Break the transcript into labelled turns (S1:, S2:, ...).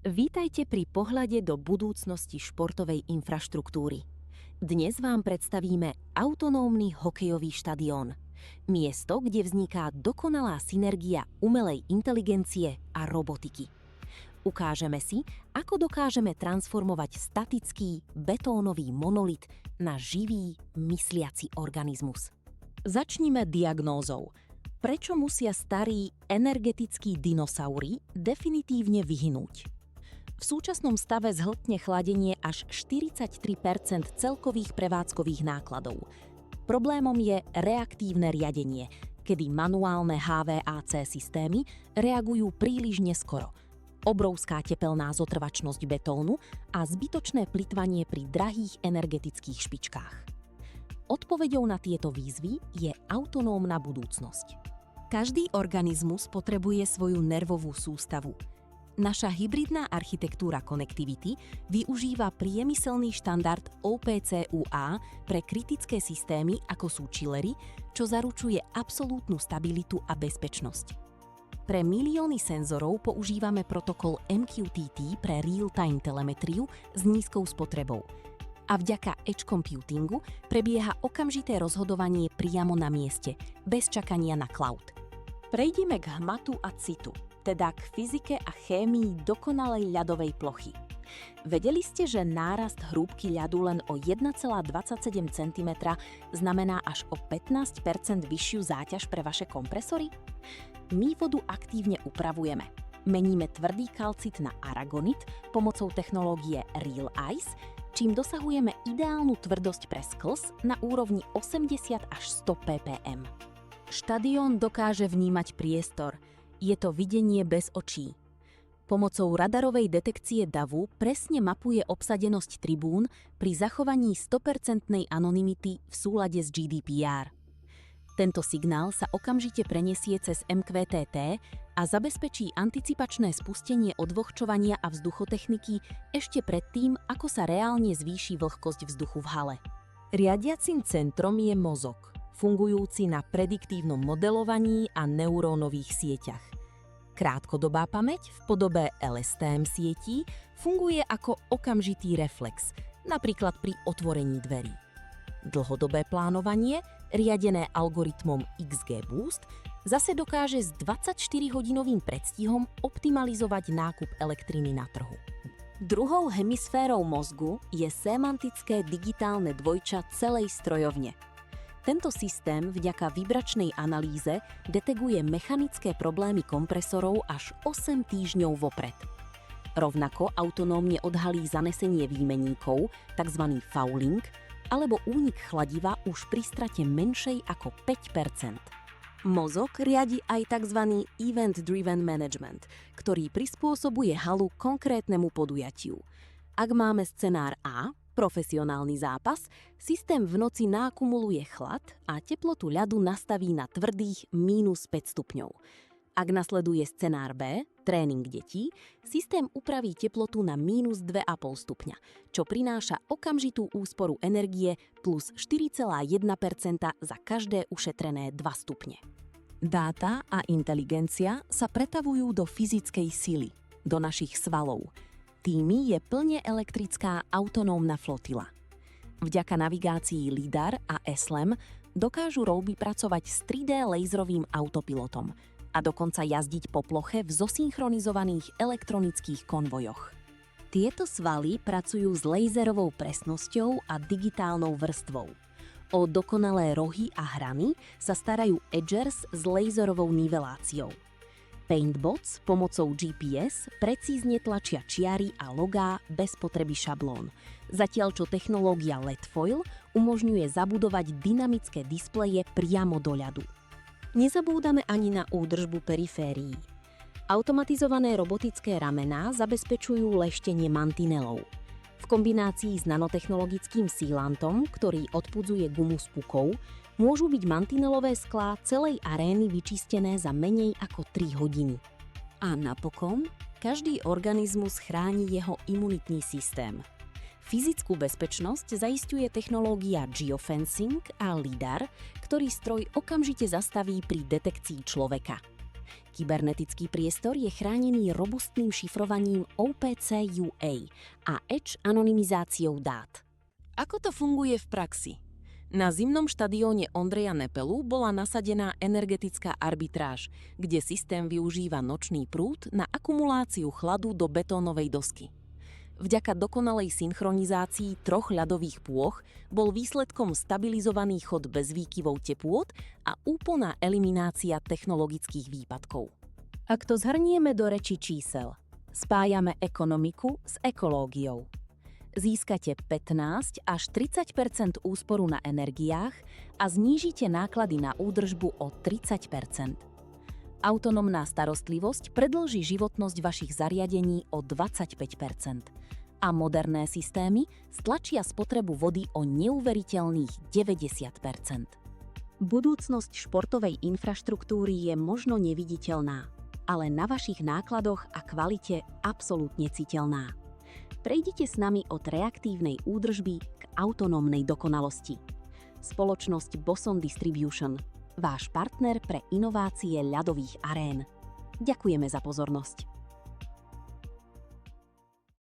S1: Vítajte pri pohľade do budúcnosti športovej infraštruktúry. Dnes vám predstavíme autonómny hokejový štadión. Miesto, kde vzniká dokonalá synergia umelej inteligencie a robotiky. Ukážeme si, ako dokážeme transformovať statický, betónový monolit na živý, mysliaci organizmus. Začnime diagnózou. Prečo musia starí energetickí dinosaury definitívne vyhynúť? V súčasnom stave zhltne chladenie až 43% celkových prevádzkových nákladov. Problémom je reaktívne riadenie, kedy manuálne HVAC systémy reagujú príliš neskoro. Obrovská tepelná zotrvačnosť betónu a zbytočné plytvanie pri drahých energetických špičkách. Odpoveďou na tieto výzvy je autonómna budúcnosť. Každý organizmus potrebuje svoju nervovú sústavu. Naša hybridná architektúra konektivity využíva priemyselný štandard OPC-UA pre kritické systémy ako sú chillery, čo zaručuje absolútnu stabilitu a bezpečnosť. Pre milióny senzorov používame protokol MQTT pre real-time telemetriu s nízkou spotrebou. A vďaka edge computingu prebieha okamžité rozhodovanie priamo na mieste, bez čakania na cloud. Prejdime k hmatu a citu, teda k fyzike a chémii dokonalej ľadovej plochy. Vedeli ste, že nárast hrúbky ľadu len o 1,27 cm znamená až o 15% vyššiu záťaž pre vaše kompresory? My vodu aktívne upravujeme. Meníme tvrdý kalcit na aragonit pomocou technológie Real Ice, čím dosahujeme ideálnu tvrdosť pre sklz na úrovni 80 až 100 ppm. Štadión dokáže vnímať priestor. Je to videnie bez očí. Pomocou radarovej detekcie davu presne mapuje obsadenosť tribún pri zachovaní 100% anonymity v súlade s GDPR. Tento signál sa okamžite prenesie cez MQTT a zabezpečí anticipačné spustenie odvlhčovania a vzduchotechniky ešte predtým, ako sa reálne zvýši vlhkosť vzduchu v hale. Riadiacim centrom je mozog, fungujúci na prediktívnom modelovaní a neurónových sieťach. Krátkodobá pamäť v podobe LSTM sietí funguje ako okamžitý reflex, napríklad pri otvorení dverí. Dlhodobé plánovanie, riadené algoritmom XGBoost, zase dokáže s 24-hodinovým predstihom optimalizovať nákup elektriny na trhu. Druhou hemisférou mozgu je semantické digitálne dvojča celej strojovne. Tento systém vďaka vibračnej analýze detekuje mechanické problémy kompresorov až 8 týždňov vopred. Rovnako autonómne odhalí zanesenie výmenníkov, tzv. Fouling, alebo únik chladiva už pri strate menšej ako 5%. Mozog riadi aj tzv. Event-driven management, ktorý prispôsobuje halu konkrétnemu podujatiu. Ak máme scenár A, profesionálny zápas, systém v noci naakumuluje chlad a teplotu ľadu nastaví na tvrdých -5 stupňov. Ak nasleduje scenár B, tréning detí, systém upraví teplotu na -2,5 stupňa, čo prináša okamžitú úsporu energie plus 4,1% za každé ušetrené 2 stupne. Dáta a inteligencia sa pretavujú do fyzickej sily, do našich svalov. Tými je plne elektrická autonómna flotila. Vďaka navigácii LIDAR a SLAM dokážu rouby pracovať s 3D laserovým autopilotom a dokonca jazdiť po ploche v zosynchronizovaných elektronických konvojoch. Tieto svaly pracujú s laserovou presnosťou a digitálnou vrstvou. O dokonalé rohy a hrany sa starajú edgers s laserovou niveláciou. Paintbots pomocou GPS precízne tlačia čiary a logá bez potreby šablón, zatiaľ čo technológia LED foil umožňuje zabudovať dynamické displeje priamo do ľadu. Nezabúdame ani na údržbu periférií. Automatizované robotické ramená zabezpečujú leštenie mantinelov. V kombinácii s nanotechnologickým sealantom, ktorý odpudzuje gumu s pukou, môžu byť mantinelové sklá celej arény vyčistené za menej ako 3 hodiny. A napokon, každý organizmus chráni jeho imunitný systém. Fyzickú bezpečnosť zaisťuje technológia geofencing a LIDAR, ktorý stroj okamžite zastaví pri detekcii človeka. Kybernetický priestor je chránený robustným šifrovaním OPC-UA a edge anonymizáciou dát. Ako to funguje v praxi? Na zimnom štadióne Ondreja Nepelu bola nasadená energetická arbitráž, kde systém využíva nočný prúd na akumuláciu chladu do betónovej dosky. Vďaka dokonalej synchronizácii 3 ľadových pôch bol výsledkom stabilizovaný chod bez výkyvov tepôt a úplná eliminácia technologických výpadkov. Ak to zhrnieme do reči čísel, spájame ekonomiku s ekológiou. Získate 15 až 30 % úsporu na energiách a znížite náklady na údržbu o 30 %. Autonómna starostlivosť predĺži životnosť vašich zariadení o 25 % a moderné systémy stlačia spotrebu vody o neuveriteľných 90 %. Budúcnosť športovej infraštruktúry je možno neviditeľná, ale na vašich nákladoch a kvalite absolútne citeľná. Prejdite s nami od reaktívnej údržby k autonómnej dokonalosti. Spoločnosť Boson Distribution, váš partner pre inovácie ľadových arén. Ďakujeme za pozornosť.